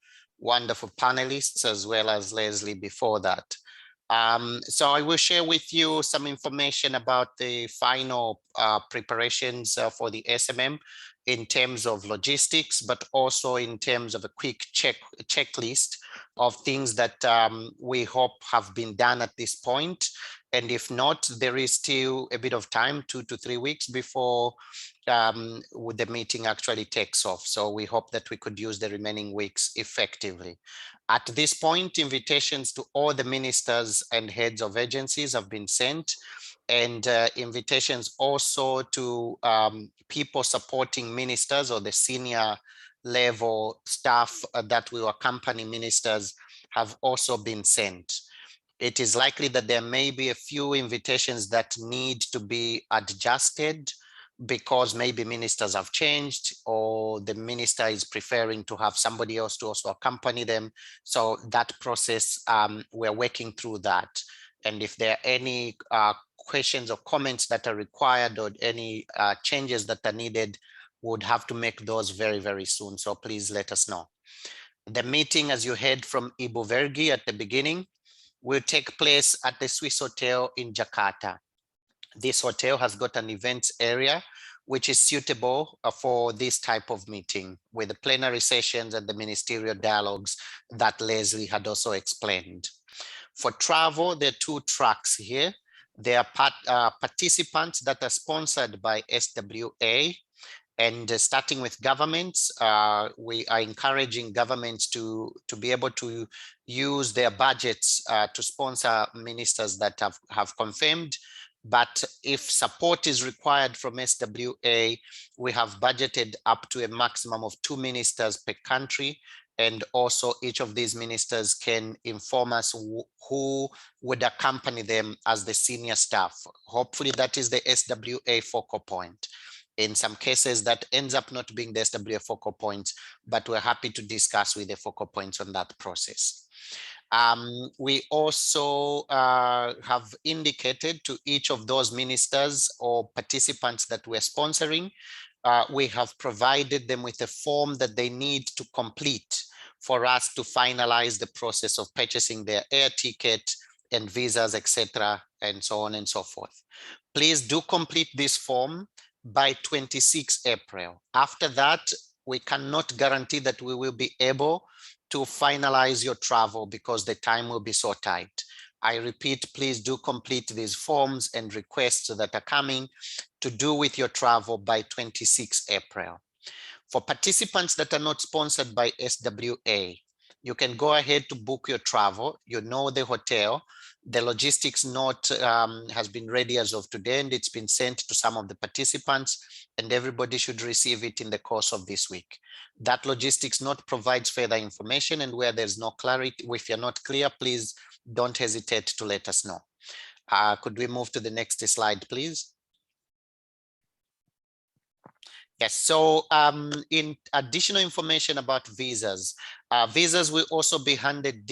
wonderful panelists, as well as Leslie before that. So I will share with you some information about the final preparations for the SMM in terms of logistics, but also in terms of a quick checklist of things that we hope have been done at this point. And if not, there is still a bit of time, 2 to 3 weeks before the meeting actually takes off. So we hope that we could use the remaining weeks effectively. At this point, invitations to all the ministers and heads of agencies have been sent, and invitations also to people supporting ministers or the senior level staff that will accompany ministers have also been sent. It is likely that there may be a few invitations that need to be adjusted because maybe ministers have changed or the minister is preferring to have somebody else to also accompany them. So that process, we're working through that. And if there are any questions or comments that are required or any changes that are needed, would have to make those very, very soon. So please let us know. The meeting, as you heard from Ibu Vergi at the beginning, will take place at the Swiss Hotel in Jakarta. This hotel has got an events area which is suitable for this type of meeting with the plenary sessions and the ministerial dialogues that Leslie had also explained. For travel, there are 2 tracks here. There are participants that are sponsored by SWA, and starting with governments, we are encouraging governments to be able to use their budgets to sponsor ministers that have confirmed. But if support is required from SWA, we have budgeted up to a maximum of 2 ministers per country. And also each of these ministers can inform us who would accompany them as the senior staff. Hopefully that is the SWA focal point. In some cases that ends up not being the SWA focal point, but we're happy to discuss with the focal points on that process. We also have indicated to each of those ministers or participants that we're sponsoring, we have provided them with a form that they need to complete for us to finalize the process of purchasing their air ticket and visas, etc., and so on and so forth. Please do complete this form by 26 April. After that, we cannot guarantee that we will be able to finalize your travel because the time will be so tight. I repeat, please do complete these forms and requests that are coming to do with your travel by 26 April. For participants that are not sponsored by SWA, you can go ahead to book your travel. You know the hotel. The logistics note has been ready as of today, and it's been sent to some of the participants, and everybody should receive it in the course of this week. That logistics note provides further information, and where there's no clarity, if you're not clear, please don't hesitate to let us know. Could we move to the next slide, please? Yes, so in additional information about visas, visas will also be handled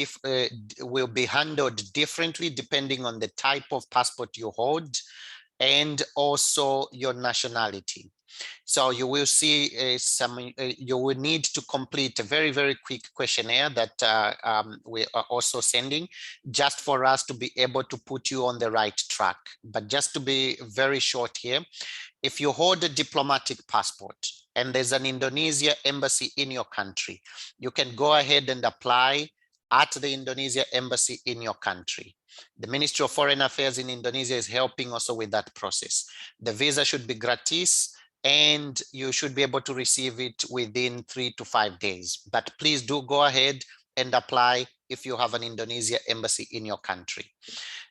differently depending on the type of passport you hold and also your nationality. So you will see you will need to complete a very, very quick questionnaire that we are also sending just for us to be able to put you on the right track. But just to be very short here, if you hold a diplomatic passport and there's an Indonesia embassy in your country, you can go ahead and apply at the Indonesia embassy in your country. The Ministry of Foreign Affairs in Indonesia is helping also with that process. The visa should be gratis and you should be able to receive it within 3 to 5 days. But please do go ahead and apply if you have an Indonesia embassy in your country.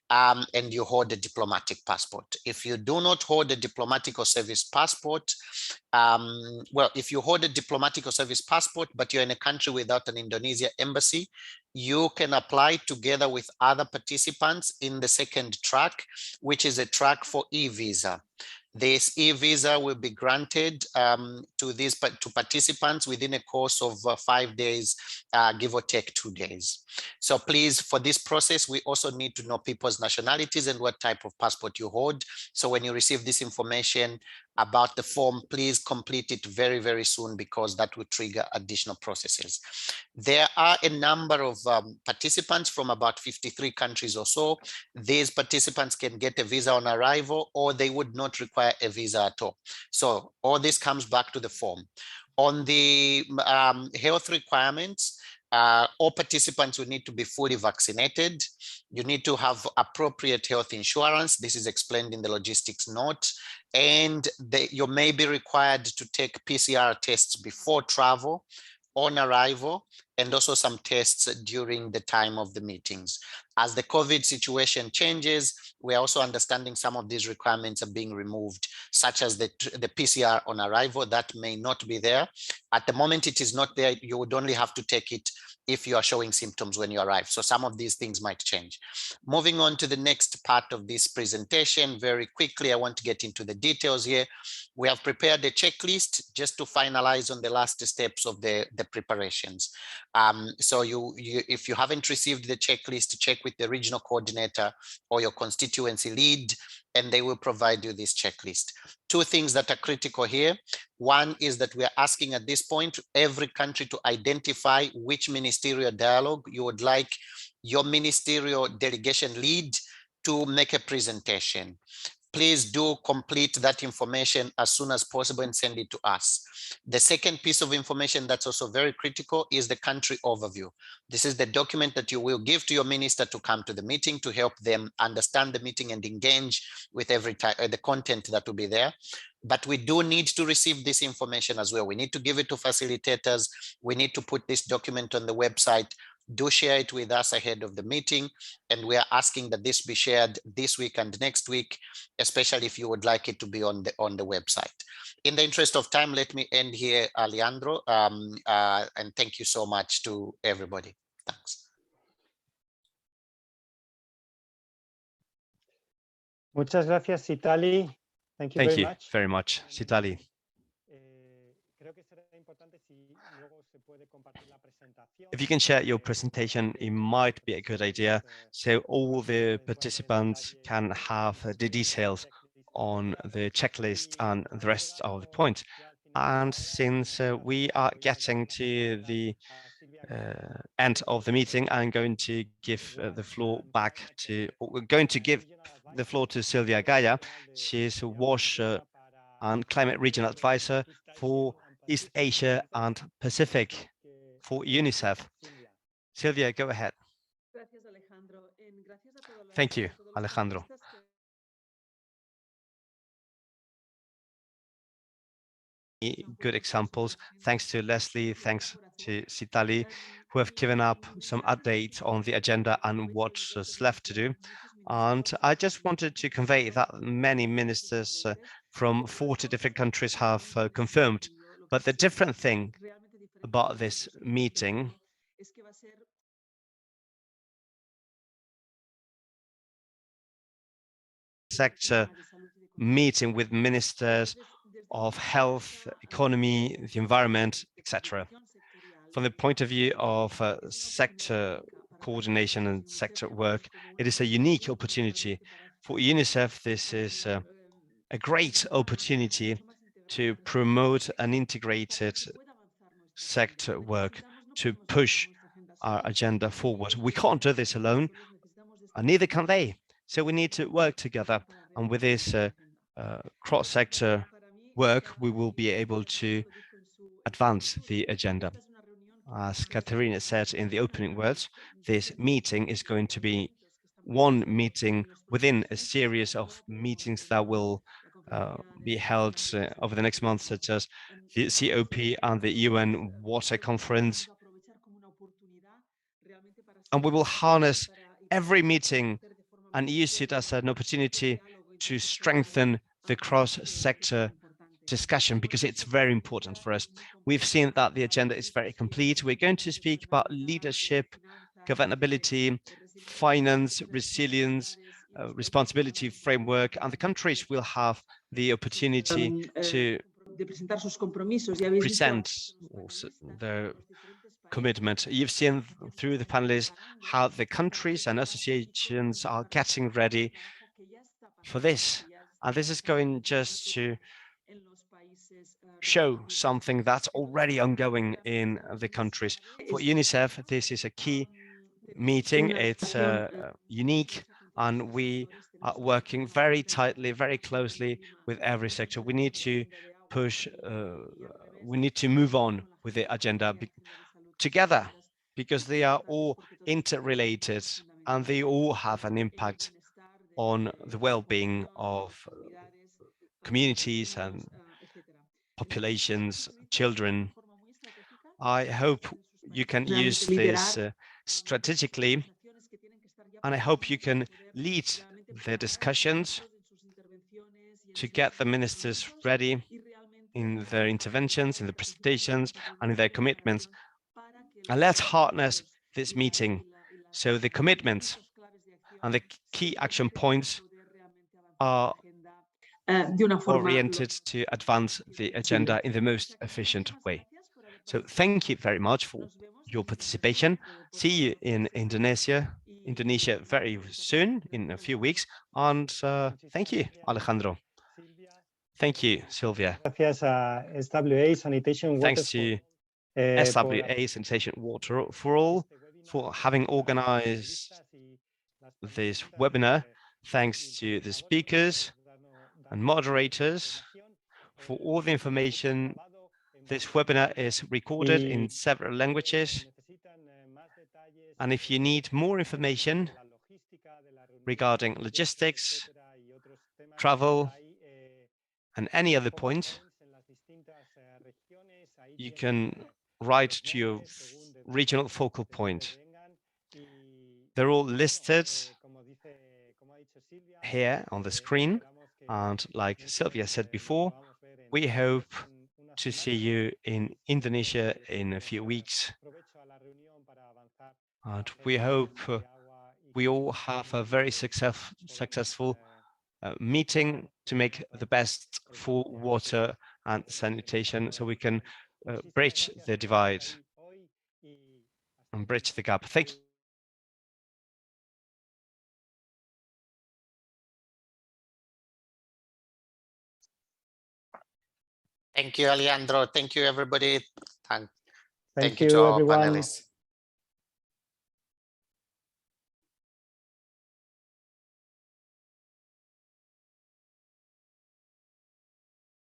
And you hold a diplomatic passport. If you do not hold a diplomatic or service passport, well, if you hold a diplomatic or service passport, but you're in a country without an Indonesia embassy, you can apply together with other participants in the second track, which is a track for e-visa. This e-visa will be granted to participants within a course of 5 days, give or take 2 days. So please, for this process, we also need to know people's nationalities and what type of passport you hold. So when you receive this information about the form, please complete it very, very soon because that will trigger additional processes. There are a number of participants from about 53 countries or so. These participants can get a visa on arrival or they would not require a visa at all. So all this comes back to the form. On the health requirements, all participants will need to be fully vaccinated. You need to have appropriate health insurance. This is explained in the logistics note. And you may be required to take PCR tests before travel, on arrival, and also some tests during the time of the meetings. As the COVID situation changes, we're also understanding some of these requirements are being removed, such as the PCR on arrival that may not be there. At the moment, it is not there. You would only have to take it if you are showing symptoms when you arrive. So some of these things might change. Moving on to the next part of this presentation, very quickly, I want to get into the details here. We have prepared a checklist just to finalize on the last steps of the preparations. So if you haven't received the checklist, check with the regional coordinator or your constituency lead, and they will provide you this checklist. Two things that are critical here. One is that we are asking at this point every country to identify which ministerial dialogue you would like your ministerial delegation lead to make a presentation. Please do complete that information as soon as possible and send it to us. The second piece of information that's also very critical is the country overview. This is the document that you will give to your minister to come to the meeting to help them understand the meeting and engage with the content that will be there. But we do need to receive this information as well. We need to give it to facilitators. We need to put this document on the website. Do share it with us ahead of the meeting. And we are asking that this be shared this week and next week, especially if you would like it to be on the website. In the interest of time, let me end here, Alejandro, and thank you so much to everybody. Thanks. Muchas gracias, Sitali. Thank you very much, Sitali. If you can share your presentation, it might be a good idea, so all the participants can have the details on the checklist and the rest of the points. And since we are getting to the end of the meeting, I'm going to give the floor to Sylvia Gaia. She's a WASH and Climate Regional Advisor for East Asia and Pacific for UNICEF. Sylvia, go ahead. Thank you, Alejandro. Good examples. Thanks to Leslie, thanks to Sitali, who have given up some updates on the agenda and what's left to do. And I just wanted to convey that many ministers from 40 different countries have confirmed. But the different thing about this meeting sector meeting with ministers of health, economy, the environment, etc. From the point of view of sector coordination and sector work, it is a unique opportunity. For UNICEF, this is a great opportunity to promote an integrated sector work, to push our agenda forward. We can't do this alone, and neither can they. So we need to work together. And with this cross-sector work, we will be able to advance the agenda. As Katerina said in the opening words, this meeting is going to be one meeting within a series of meetings that will be held over the next month, such as the COP and the UN Water Conference. And we will harness every meeting and use it as an opportunity to strengthen the cross-sector discussion, because it's very important for us. We've seen that the agenda is very complete. We're going to speak about leadership, governability, finance, resilience, responsibility framework, and the countries will have the opportunity to present their commitment. You've seen through the panelists how the countries and associations are getting ready for this. And this is going just to show something that's already ongoing in the countries. For UNICEF, this is a key meeting. It's unique, and we are working very tightly, very closely with every sector. We need to push, we need to move on with the agenda together, because they are all interrelated and they all have an impact on the well-being of communities and populations, children. I hope you can use this strategically, and I hope you can lead the discussions to get the ministers ready in their interventions, in the presentations, and in their commitments. And let's harness this meeting so the commitments and the key action points are oriented to advance the agenda in the most efficient way. So thank you very much for your participation. See you in Indonesia very soon, in a few weeks. And thank you, Alejandro. Thank you, Sylvia. Gracias a SWA Sanitation Water. Thanks to SWA Sanitation Water for All for having organized this webinar. Thanks to the speakers and moderators for all the information. This webinar is recorded in several languages. And if you need more information regarding logistics, travel, and any other point, you can write to your regional focal point. They're all listed here on the screen. And like Sylvia said before, we hope to see you in Indonesia in a few weeks. And we hope we all have a very successful meeting to make the best for water and sanitation, so we can bridge the divide and bridge the gap. Thank you. Thank you, Alejandro. Thank you, everybody. Thank you you, to our everyone. panelists.